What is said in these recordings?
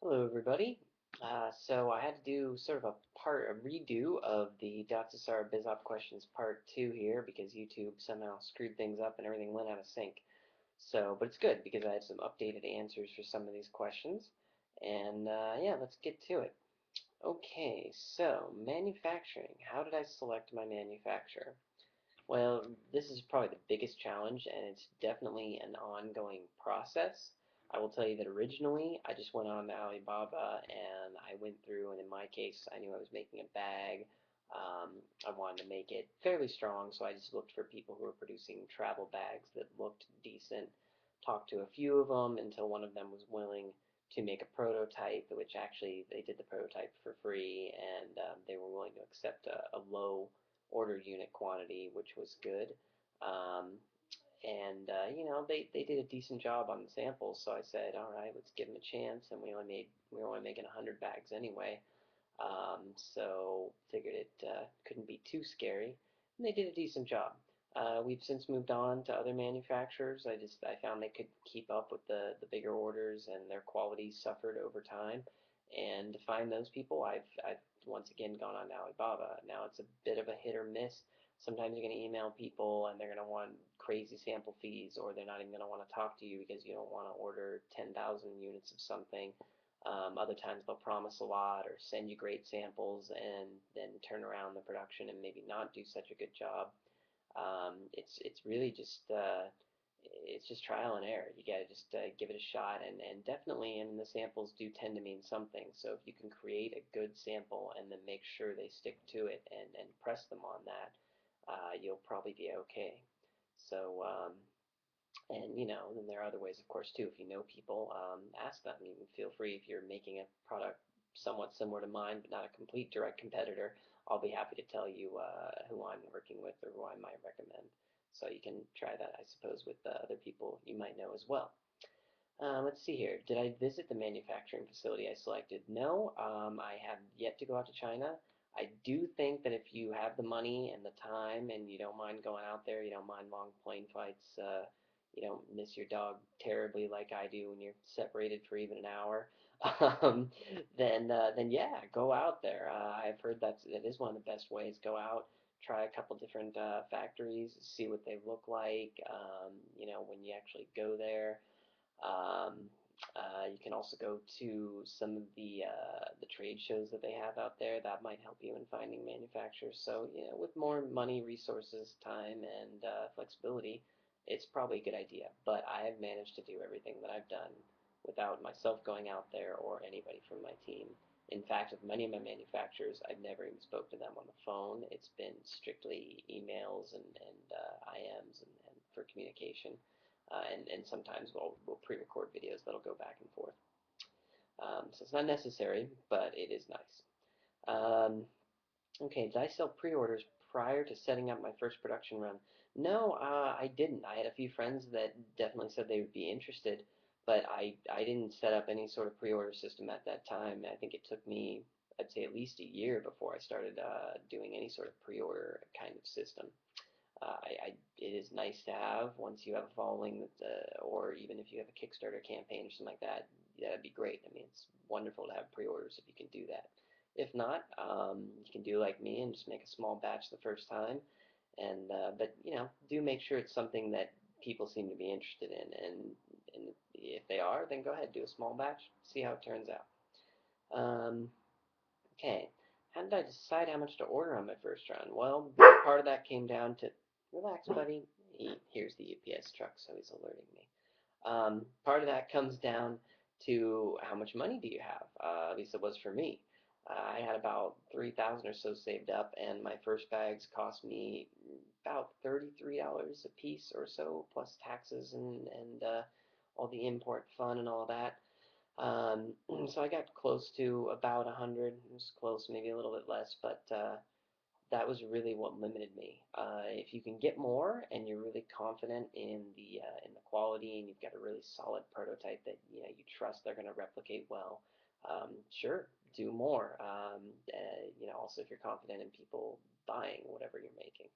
Hello, everybody. So I had to do sort of a redo of the Datsusara BizOp questions part 2 here because YouTube somehow screwed things up and everything went out of sync. But it's good because I had some updated answers for some of these questions. And yeah, let's get to it. Okay, so manufacturing. How did I select my manufacturer? Well, this is probably the biggest challenge, and it's definitely an ongoing process. I will tell you that originally I just went on to Alibaba and I went through, and in my case, I knew I was making a bag. I wanted to make it fairly strong, so I just looked for people who were producing travel bags that looked decent. Talked to a few of them until one of them was willing to make a prototype, which actually they did the prototype for free, and they were willing to accept a low order unit quantity, which was good. Um, they did a decent job on the samples, so I said, all right, let's give them a chance. And we were only making 100 bags anyway, so figured it couldn't be too scary. And they did a decent job. We've since moved on to other manufacturers. I found they could keep up with the bigger orders, and their quality suffered over time. And to find those people, I've once again gone on to Alibaba. Now it's a bit of a hit or miss. Sometimes you're going to email people and they're going to want crazy sample fees, or they're not even going to want to talk to you because you don't want to order 10,000 units of something. Other times they'll promise a lot or send you great samples and then turn around the production and maybe not do such a good job. It's really just it's just trial and error. You gotta just give it a shot, and definitely, and the samples do tend to mean something. So if you can create a good sample and then make sure they stick to it and press them on that, you'll probably be okay. So and then there are other ways, of course, too. If you know people, ask them. You can feel free if you're making a product somewhat similar to mine, but not a complete direct competitor. I'll be happy to tell you who I'm working with or who I might recommend. So you can try that, I suppose, with other people you might know as well. Let's see here. Did I visit the manufacturing facility I selected? No, I have yet to go out to China. I do think that if you have the money and the time and you don't mind going out there, you don't mind long plane flights, you don't miss your dog terribly like I do when you're separated for even an hour, um, then yeah, go out there. I've heard that is one of the best ways. Go out, try a couple different factories, see what they look like. When you actually go there. Um, you can also go to some of the trade shows that they have out there. That might help you in finding manufacturers. So, with more money, resources, time, and flexibility, it's probably a good idea. But I have managed to do everything that I've done without myself going out there or anybody from my team. In fact, with many of my manufacturers, I've never even spoke to them on the phone. It's been strictly emails and IMs and for communication. And sometimes we'll pre-record videos that'll go back and forth. So it's not necessary, but it is nice. Um, okay, did I sell pre-orders prior to setting up my first production run? No, I didn't. I had a few friends that definitely said they would be interested, but I didn't set up any sort of pre-order system at that time. I think it took me, I'd say, at least a year before I started doing any sort of pre-order kind of system. It is nice to have once you have a following, or even if you have a Kickstarter campaign or something like that. That'd be great. I mean, it's wonderful to have pre-orders if you can do that. If not, you can do like me and just make a small batch the first time. But do make sure it's something that people seem to be interested in, and if they are, then go ahead, do a small batch, see how it turns out. Um, Okay, how did I decide how much to order on my first run? Well, part of that came down to, relax, buddy. Here's the UPS truck, so he's alerting me. Part of that comes down to how much money do you have? At least it was for me. I had about 3,000 or so saved up, and my first bags cost me about $33 a piece or so, plus taxes and all the import fun and all that. Um, so I got close to about 100. It was close, maybe a little bit less, but that was really what limited me. If you can get more and you're really confident in the quality and you've got a really solid prototype that you trust they're going to replicate well, sure, do more. Also if you're confident in people buying whatever you're making.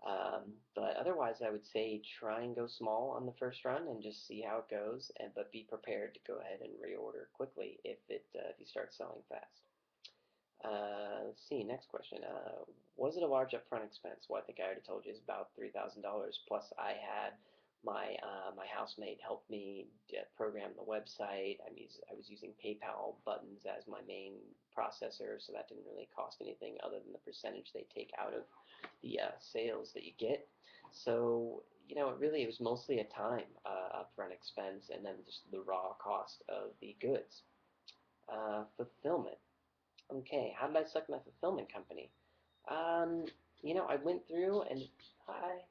But otherwise, I would say try and go small on the first run and just see how it goes, and but be prepared to go ahead and reorder quickly if you start selling fast. Let's see. Next question. Was it a large upfront expense? Well, I think I already told you it's about $3,000. Plus, I had my housemate help me program the website. I was using PayPal buttons as my main processor, so that didn't really cost anything other than the percentage they take out of the sales that you get. So it was mostly a time upfront expense, and then just the raw cost of the goods. Fulfillment. Okay, how did I select my fulfillment company? Um, I went through and hi,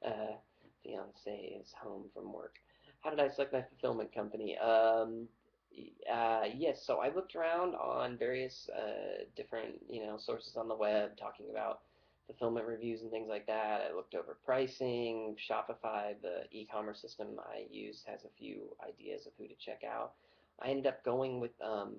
uh, fiance is home from work. How did I select my fulfillment company? Yes, so I looked around on various different sources on the web talking about fulfillment reviews and things like that. I looked over pricing. Shopify, the e-commerce system I use, has a few ideas of who to check out. I ended up going with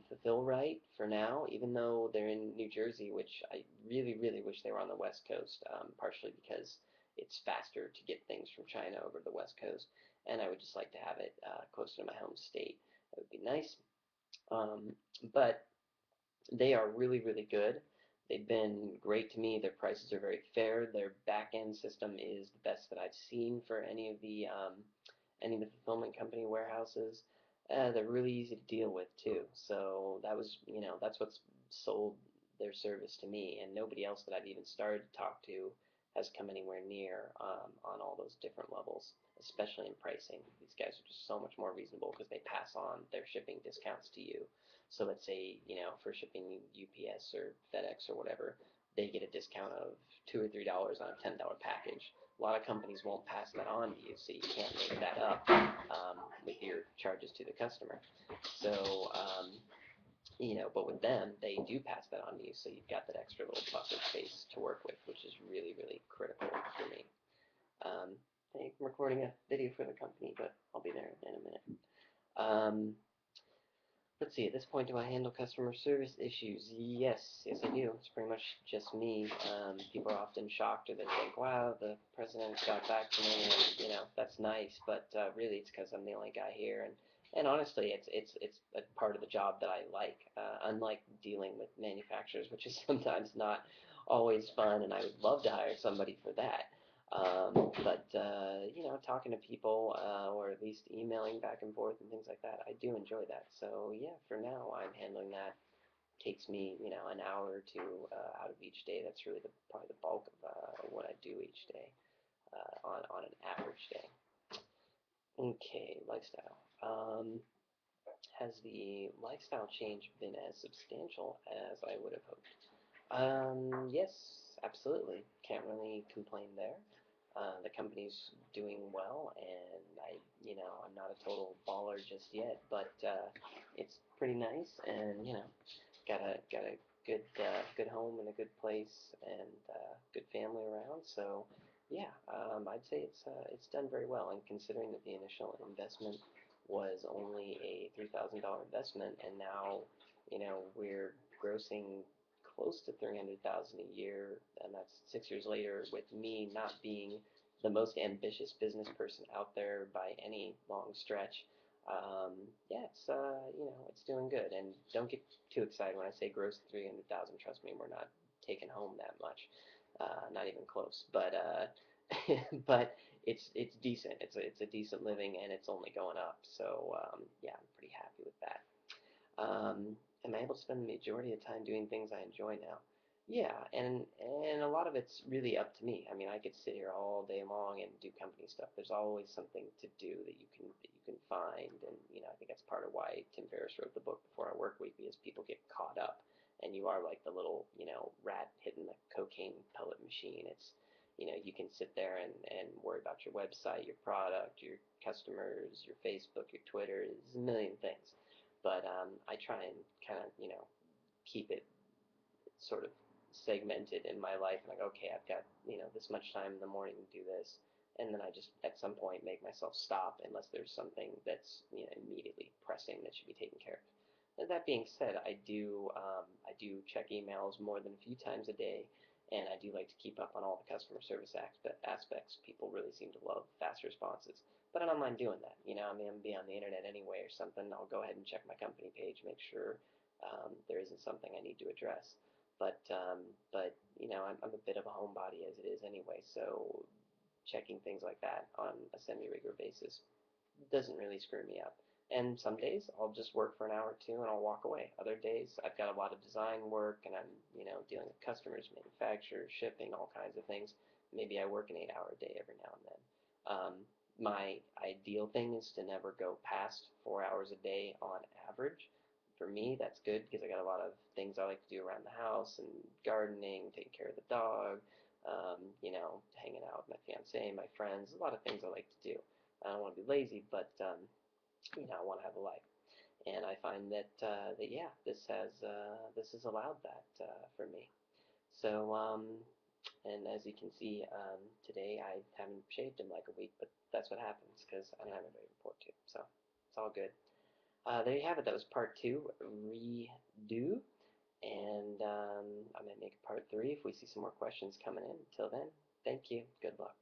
Fulfill Right for now, even though they're in New Jersey, which I really, really wish they were on the West Coast, partially because it's faster to get things from China over to the West Coast, and I would just like to have it closer to my home state. That would be nice. Um, but they are really, really good. They've been great to me. Their prices are very fair. Their back end system is the best that I've seen for any of the fulfillment company warehouses. They're really easy to deal with too. So that's what's sold their service to me, and nobody else that I've even started to talk to has come anywhere near on all those different levels, especially in pricing. These guys are just so much more reasonable because they pass on their shipping discounts to you. So let's say, for shipping UPS or FedEx or whatever, they get a discount of $2 or $3 on a $10 package. A lot of companies won't pass that on to you, so you can't make that up with your charges to the customer. So, but with them, they do pass that on to you, so you've got that extra little buffer space to work with, which is really, really critical for me. I'm recording a video for the company, but I'll be there in a minute. Let's see, at this point, do I handle customer service issues? Yes, yes I do. It's pretty much just me. People are often shocked, or they think, wow, the president got back to me, and, that's nice, but really it's because I'm the only guy here, and honestly, it's a part of the job that I like, unlike dealing with manufacturers, which is sometimes not always fun, and I would love to hire somebody for that. But talking to people or at least emailing back and forth and things like that, I do enjoy that. So yeah, for now I'm handling that. Takes me an hour or two out of each day. That's really probably the bulk of what I do each day on an average day. Okay, lifestyle. Has the lifestyle change been as substantial as I would have hoped? Yes, absolutely. Can't really complain there. The company's doing well, and I'm not a total baller just yet, but it's pretty nice, and got a good home and a good place, and good family around. So, yeah, I'd say it's done very well, and considering that the initial investment was only a $3,000 investment, and now we're grossing close to 300,000 a year, and that's 6 years later. With me not being the most ambitious business person out there by any long stretch, yeah, it's doing good. And don't get too excited when I say gross 300,000. Trust me, we're not taking home that much, not even close. But but it's decent. It's a decent living, and it's only going up. So yeah, I'm pretty happy with that. Am I able to spend the majority of the time doing things I enjoy now? Yeah, and a lot of it's really up to me. I mean, I could sit here all day long and do company stuff. There's always something to do that you can find, and I think that's part of why Tim Ferriss wrote the book Before Our Work Week, because people get caught up, and you are like the little rat hitting the cocaine pellet machine. It's you can sit there and worry about your website, your product, your customers, your Facebook, your Twitter. There's a million things. But I try and kind of, keep it sort of segmented in my life. Like, okay, I've got, this much time in the morning to do this. And then I just, at some point, make myself stop unless there's something that's, immediately pressing that should be taken care of. And that being said, I do check emails more than a few times a day. and I do like to keep up on all the customer service aspects. People really seem to love fast responses, but I don't mind doing that. I mean, I'm be on the internet anyway or something. I'll go ahead and check my company page, make sure there isn't something I need to address. But I'm a bit of a homebody as it is anyway, so checking things like that on a semi-regular basis doesn't really screw me up. And some days I'll just work for an hour or two and I'll walk away. Other days I've got a lot of design work and I'm, dealing with customers, manufacturers, shipping, all kinds of things. Maybe I work an 8 hour day every now and then. My ideal thing is to never go past 4 hours a day on average. For me, that's good because I got a lot of things I like to do around the house and gardening, taking care of the dog, hanging out with my fiance, my friends, a lot of things I like to do. I don't want to be lazy, but I want to have a life. And I find that yeah, this has allowed that for me. So and as you can see, today I haven't shaved in like a week, but that's what happens because I don't have anybody to report to. So it's all good. There you have it. That was part two, redo. And I might make a part three if we see some more questions coming in. Until then, thank you. Good luck.